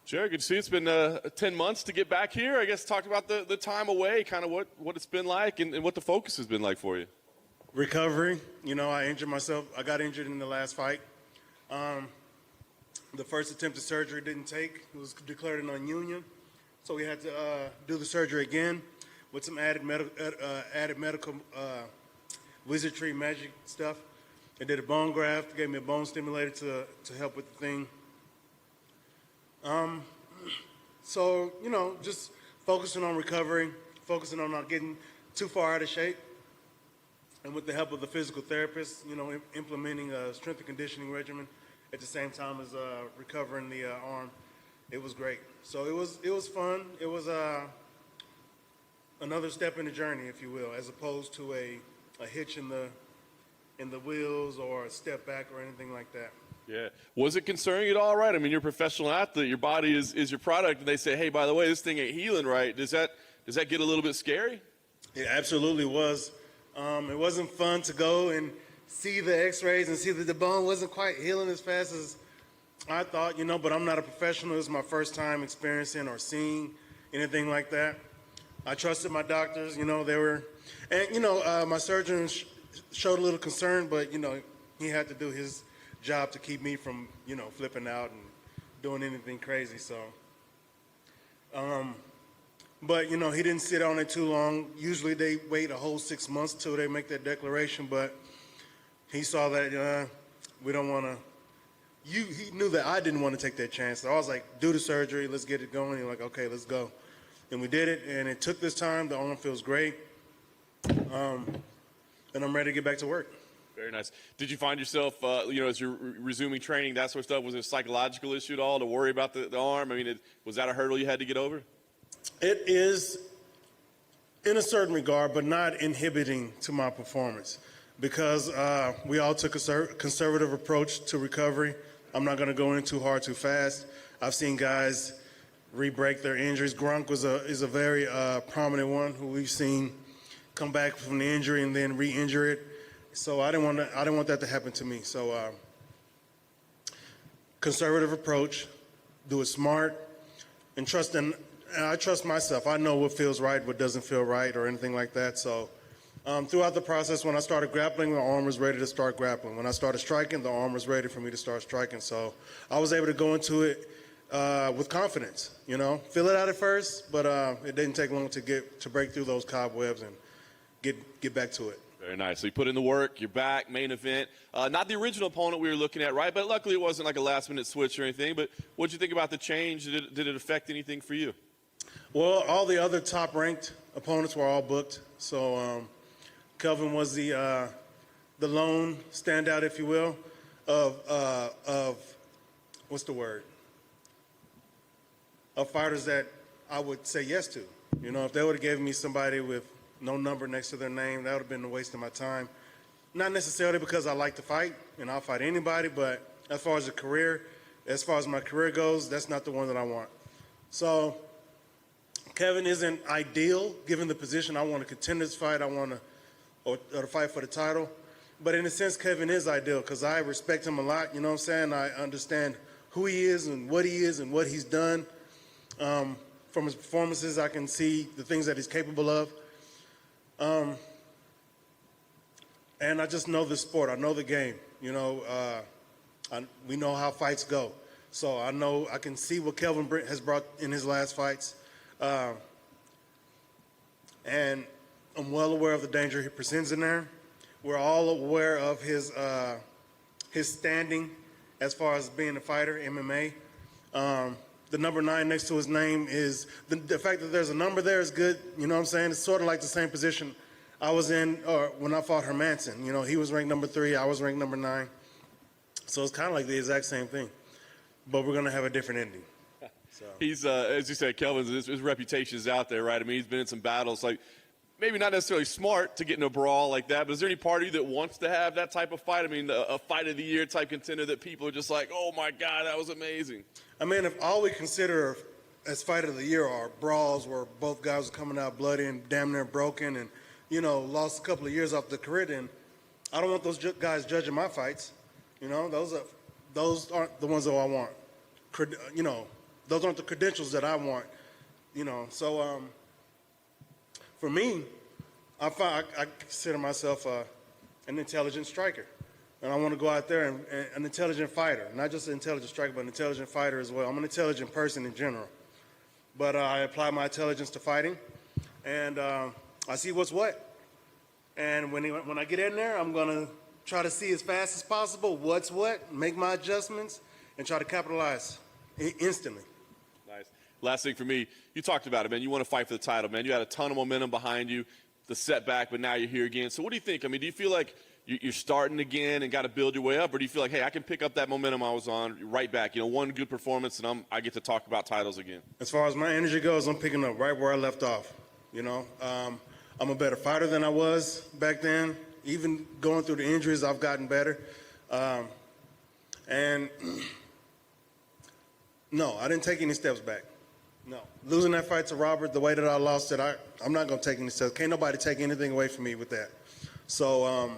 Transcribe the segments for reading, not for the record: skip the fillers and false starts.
Sure, good to see you. It's been 10 months to get back here. I guess talk about the time away, kind of what it's been like and what the focus has been like for you. Recovery. I injured myself. I got injured in the last fight. The first attempt at surgery didn't take. It was declared a non-union. So we had to do the surgery again with some added medical wizardry, magic stuff. They did a bone graft, gave me a bone stimulator to help with the thing. So, just focusing on recovery, focusing on not getting too far out of shape. And with the help of the physical therapist, implementing a strength and conditioning regimen at the same time as recovering the arm. It was great. So it was fun. It was another step in the journey, if you will, as opposed to a hitch in the wheels or a step back or anything like that. Yeah. Was it concerning at all, right? I mean, you're a professional athlete. Your body is your product. And they say, hey, by the way, this thing ain't healing right. Does that get a little bit scary? It absolutely was. It wasn't fun to go and see the x-rays and see that the bone wasn't quite healing as fast as I thought, but I'm not a professional. It was my first time experiencing or seeing anything like that. I trusted my doctors, they were, and, my surgeon showed a little concern, but, he had to do his job to keep me from, flipping out and doing anything crazy. So, but, he didn't sit on it too long. Usually they wait a whole 6 months till they make that declaration, but he saw that we don't want to. He knew that I didn't want to take that chance. So I was like, do the surgery, let's get it going. He's like, okay, let's go. And we did it, and it took this time. The arm feels great. And I'm ready to get back to work. Very nice. Did you find yourself, as you're resuming training, that sort of stuff, was it a psychological issue at all to worry about the arm? I mean, was that a hurdle you had to get over? It is in a certain regard, but not inhibiting to my performance because we all took a conservative approach to recovery. I'm not going to go in too hard too fast. I've seen guys re-break their injuries. Gronk is a very prominent one who we've seen come back from the injury and then re-injure it. So I didn't want that to happen to me. So conservative approach, do it smart, and I trust myself. I know what feels right, what doesn't feel right, or anything like that. So throughout the process, when I started grappling, the arm was ready to start grappling. When I started striking, the arm was ready for me to start striking. So I was able to go into it with confidence. Feel it out at first, but it didn't take long to break through those cobwebs and get back to it. Very nice. So you put in the work, you're back, main event. Not the original opponent we were looking at, right? But luckily it wasn't like a last-minute switch or anything. But what did you think about the change? Did it affect anything for you? Well, all the other top-ranked opponents were all booked. So Kelvin was the lone standout, if you will, of what's the word? Of fighters that I would say yes to. If they would have given me somebody with no number next to their name, that would have been a waste of my time. Not necessarily because I like to fight, and I'll fight anybody, but as far as my career goes, that's not the one that I want. So Kevin isn't ideal given the position. I want a contenders fight. I want or to fight for the title. But in a sense, Kevin is ideal because I respect him a lot. You know what I'm saying? I understand who he is and what he's done. From his performances, I can see the things that he's capable of. And I just know the sport. I know the game. We know how fights go. So I can see what Kelvin has brought in his last fights. And I'm well aware of the danger he presents in there. We're all aware of his standing as far as being a fighter, MMA. The number 9 next to his name is the fact that there's a number there is good. You know what I'm saying? It's sort of like the same position I was in when I fought Hermanson. He was ranked number 3, I was ranked number 9. So it's kind of like the exact same thing, but we're going to have a different ending. So. He's, as you said, Kelvin's his reputation is out there, right? I mean, he's been in some battles, like maybe not necessarily smart to get in a brawl like that, but is there any part of you that wants to have that type of fight? I mean, a fight of the year type contender that people are just like, oh my God, that was amazing. I mean, if all we consider as fight of the year are brawls where both guys are coming out bloody and damn near broken and, lost a couple of years off the career, then I don't want those guys judging my fights. Those aren't the ones that I want. those aren't the credentials that I want. So for me, I consider myself an intelligent striker. And I want to go out there and an intelligent fighter, not just an intelligent striker, but an intelligent fighter as well. I'm an intelligent person in general. But I apply my intelligence to fighting, and I see what's what. And when I get in there, I'm going to try to see as fast as possible what's what, make my adjustments, and try to capitalize instantly. Nice. Last thing for me, you talked about it, man. You want to fight for the title, man. You had a ton of momentum behind you, the setback, but now you're here again. So what do you think? I mean, do you feel like you're starting again and got to build your way up, or do you feel like, hey, I can pick up that momentum I was on right back, one good performance, and I get to talk about titles again? As far as my energy goes, I'm picking up right where I left off. I'm a better fighter than I was back then. Even going through the injuries, I've gotten better. And no, I didn't take any steps back. No. Losing that fight to Robert the way that I lost it, I'm not going to take any steps. Can't nobody take anything away from me with that. So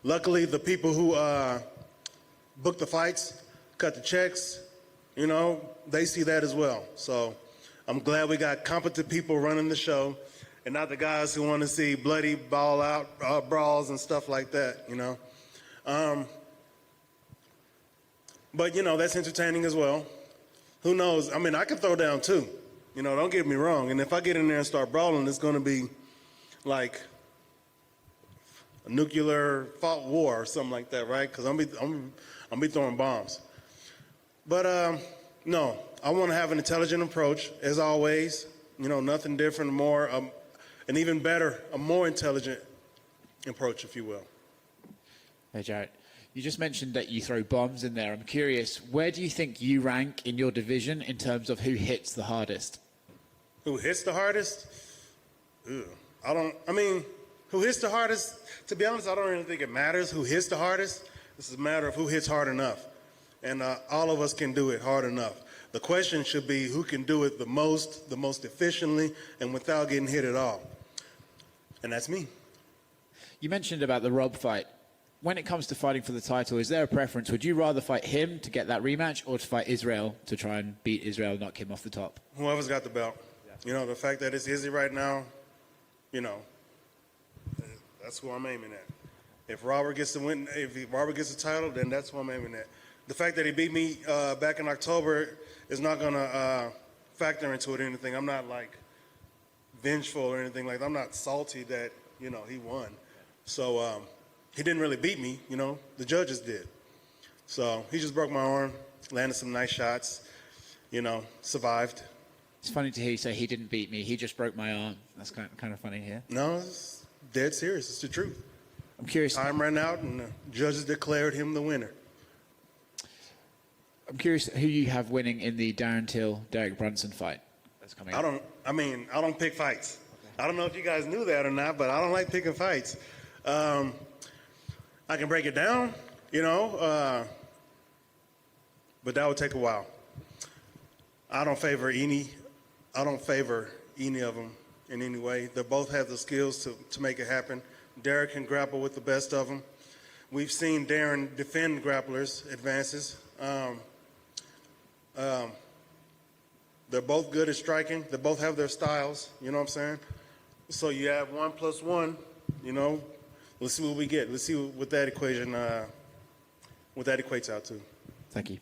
luckily, the people who book the fights, cut the checks, they see that as well. So I'm glad we got competent people running the show and not the guys who want to see bloody ball out brawls and stuff like that, But, that's entertaining as well. Who knows? I mean, I can throw down too. Don't get me wrong. And if I get in there and start brawling, it's going to be like a nuclear fault war or something like that, right? Because I'm be throwing bombs. But no, I want to have an intelligent approach, as always. Nothing different, more, and even better, a more intelligent approach, if you will. Hey, Jarrett. You just mentioned that you throw bombs in there. I'm curious, where do you think you rank in your division in terms of who hits the hardest? Who hits the hardest? Who hits the hardest? To be honest, I don't really think it matters who hits the hardest. This is a matter of who hits hard enough. And all of us can do it hard enough. The question should be who can do it the most efficiently, and without getting hit at all. And that's me. You mentioned about the Rob fight. When it comes to fighting for the title, is there a preference? Would you rather fight him to get that rematch or to fight Israel to try and beat Israel, knock him off the top? Whoever's got the belt. Yeah. The fact that it's Izzy right now, that's who I'm aiming at. If Robert gets the win, if Robert gets the title, then that's who I'm aiming at. The fact that he beat me back in October is not going to factor into it or anything. I'm not, vengeful or anything like that. I'm not salty that, he won. So he didn't really beat me, the judges did. So he just broke my arm, landed some nice shots, survived. It's funny to hear you say he didn't beat me, he just broke my arm. That's kind of funny here. No, it's dead serious. It's the truth. I'm curious. Time ran out and the judges declared him the winner. I'm curious who you have winning in the Darren Till-Derek Brunson fight that's coming up. I don't pick fights. Okay. I don't know if you guys knew that or not, but I don't like picking fights. I can break it down, but that would take a while. I don't favor any of them in any way. They both have the skills to make it happen. Derek can grapple with the best of them. We've seen Darren defend grapplers' advances. They're both good at striking. They both have their styles, you know what I'm saying? So you have 1 + 1, let's see what we get. Let's see what that equation, what that equates out to. Thank you.